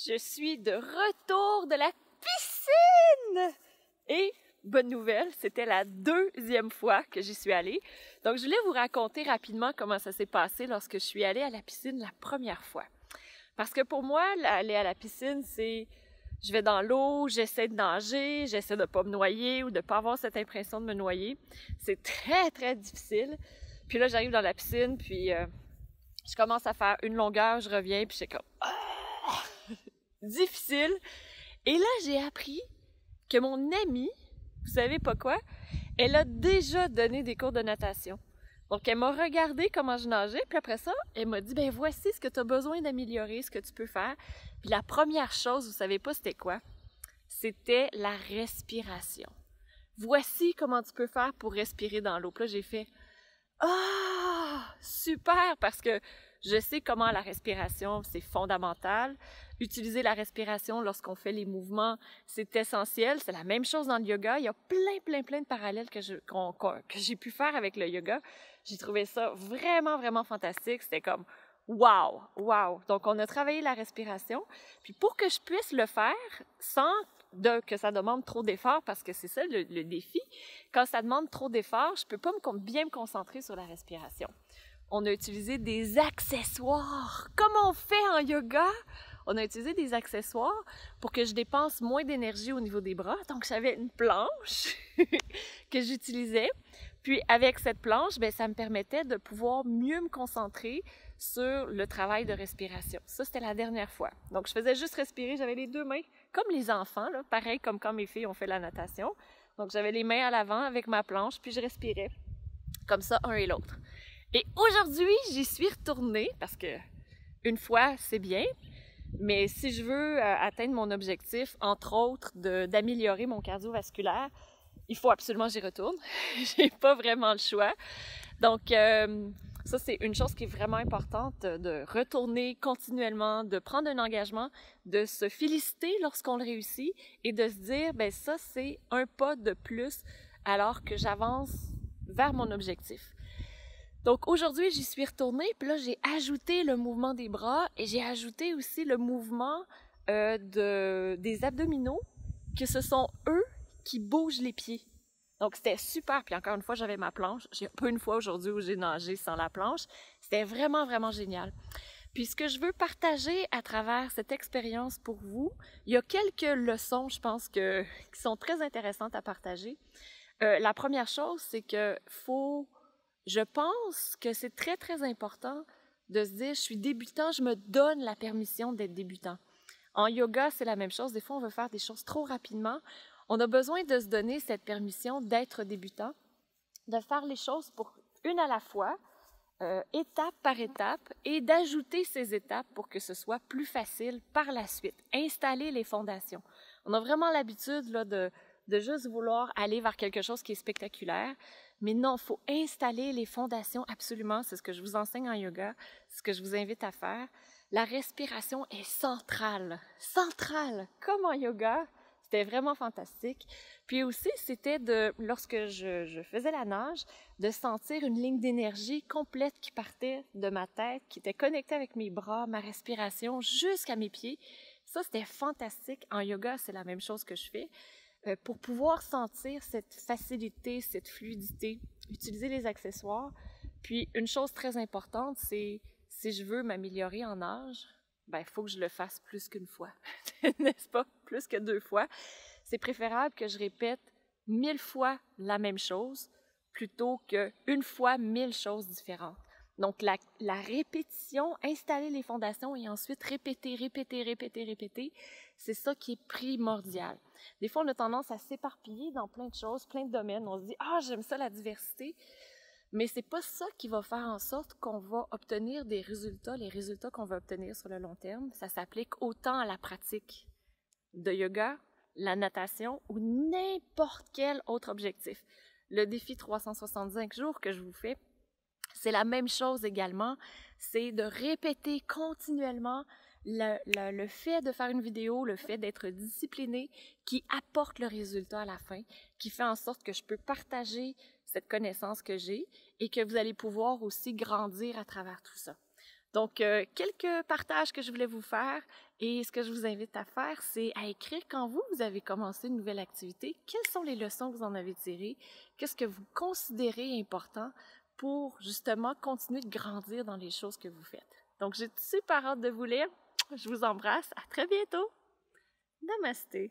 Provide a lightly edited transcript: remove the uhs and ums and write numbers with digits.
Je suis de retour de la piscine! Et, bonne nouvelle, c'était la deuxième fois que j'y suis allée. Donc, je voulais vous raconter rapidement comment ça s'est passé lorsque je suis allée à la piscine la première fois. Parce que pour moi, aller à la piscine, c'est... Je vais dans l'eau, j'essaie de nager, j'essaie de pas me noyer ou de pas avoir cette impression de me noyer. C'est très, très difficile. Puis là, j'arrive dans la piscine, puis je commence à faire une longueur, je reviens, puis c'est comme... difficile. Et là, j'ai appris que mon amie, vous savez pas quoi, elle a déjà donné des cours de natation. Donc, elle m'a regardé comment je nageais, puis après ça, elle m'a dit, ben voici ce que tu as besoin d'améliorer, ce que tu peux faire. Puis la première chose, vous savez pas c'était quoi? C'était la respiration. Voici comment tu peux faire pour respirer dans l'eau. Puis là, j'ai fait, ah, super, parce que je sais comment la respiration, c'est fondamental. Utiliser la respiration lorsqu'on fait les mouvements, c'est essentiel. C'est la même chose dans le yoga. Il y a plein de parallèles que j'ai pu faire avec le yoga. J'ai trouvé ça vraiment, vraiment fantastique. C'était comme wow, wow. Donc, on a travaillé la respiration. Puis pour que je puisse le faire sans que ça demande trop d'efforts, parce que c'est ça le défi, quand ça demande trop d'efforts, je peux pas bien me concentrer sur la respiration. On a utilisé des accessoires, comme on fait en yoga. On a utilisé des accessoires pour que je dépense moins d'énergie au niveau des bras. Donc, j'avais une planche que j'utilisais. Puis, avec cette planche, bien, ça me permettait de pouvoir mieux me concentrer sur le travail de respiration. Ça, c'était la dernière fois. Donc, je faisais juste respirer. J'avais les deux mains, comme les enfants, là, pareil comme quand mes filles ont fait la natation. Donc, j'avais les mains à l'avant avec ma planche, puis je respirais comme ça, un et l'autre. Et aujourd'hui, j'y suis retournée parce que une fois, c'est bien, mais si je veux atteindre mon objectif, entre autres, d'améliorer mon cardiovasculaire, il faut absolument que j'y retourne. J'ai pas vraiment le choix. Donc, ça, c'est une chose qui est vraiment importante, de retourner continuellement, de prendre un engagement, de se féliciter lorsqu'on le réussit et de se dire, ben ça, c'est un pas de plus alors que j'avance vers mon objectif. Donc aujourd'hui, j'y suis retournée, puis là, j'ai ajouté le mouvement des bras et j'ai ajouté aussi le mouvement des abdominaux, que ce sont eux qui bougent les pieds. Donc c'était super, puis encore une fois, j'avais ma planche. J'ai pas une fois aujourd'hui où j'ai nagé sans la planche. C'était vraiment, vraiment génial. Puis ce que je veux partager à travers cette expérience pour vous, il y a quelques leçons, je pense, qui sont très intéressantes à partager. La première chose, c'est que je pense que c'est très, très important de se dire, je suis débutant, je me donne la permission d'être débutant. En yoga, c'est la même chose. Des fois, on veut faire des choses trop rapidement. On a besoin de se donner cette permission d'être débutant, de faire les choses pour une à la fois, étape par étape, et d'ajouter ces étapes pour que ce soit plus facile par la suite. Installer les fondations. On a vraiment l'habitude là, de juste vouloir aller vers quelque chose qui est spectaculaire. Mais non, il faut installer les fondations absolument. C'est ce que je vous enseigne en yoga, c'est ce que je vous invite à faire. La respiration est centrale, comme en yoga. C'était vraiment fantastique. Puis aussi, c'était lorsque je faisais la nage, de sentir une ligne d'énergie complète qui partait de ma tête, qui était connectée avec mes bras, ma respiration, jusqu'à mes pieds. Ça, c'était fantastique. En yoga, c'est la même chose que je fais. Pour pouvoir sentir cette facilité, cette fluidité, utiliser les accessoires. Puis, une chose très importante, c'est si je veux m'améliorer en nage, ben, il faut que je le fasse plus qu'une fois, n'est-ce pas? Plus que 2 fois. C'est préférable que je répète 1000 fois la même chose plutôt qu'une fois 1000 choses différentes. Donc, la répétition, installer les fondations et ensuite répéter, c'est ça qui est primordial. Des fois, on a tendance à s'éparpiller dans plein de choses, plein de domaines. On se dit « Ah, j'aime ça la diversité », mais c'est pas ça qui va faire en sorte qu'on va obtenir des résultats, les résultats qu'on va obtenir sur le long terme. Ça s'applique autant à la pratique de yoga, la natation ou n'importe quel autre objectif. Le défi 365 jours que je vous fais, c'est la même chose également, c'est de répéter continuellement le fait de faire une vidéo, le fait d'être discipliné qui apporte le résultat à la fin, qui fait en sorte que je peux partager cette connaissance que j'ai et que vous allez pouvoir aussi grandir à travers tout ça. Donc, quelques partages que je voulais vous faire et ce que je vous invite à faire, c'est à écrire quand vous avez commencé une nouvelle activité, quelles sont les leçons que vous en avez tirées, qu'est-ce que vous considérez important pour justement continuer de grandir dans les choses que vous faites. Donc, j'ai super hâte de vous lire. Je vous embrasse. À très bientôt. Namasté.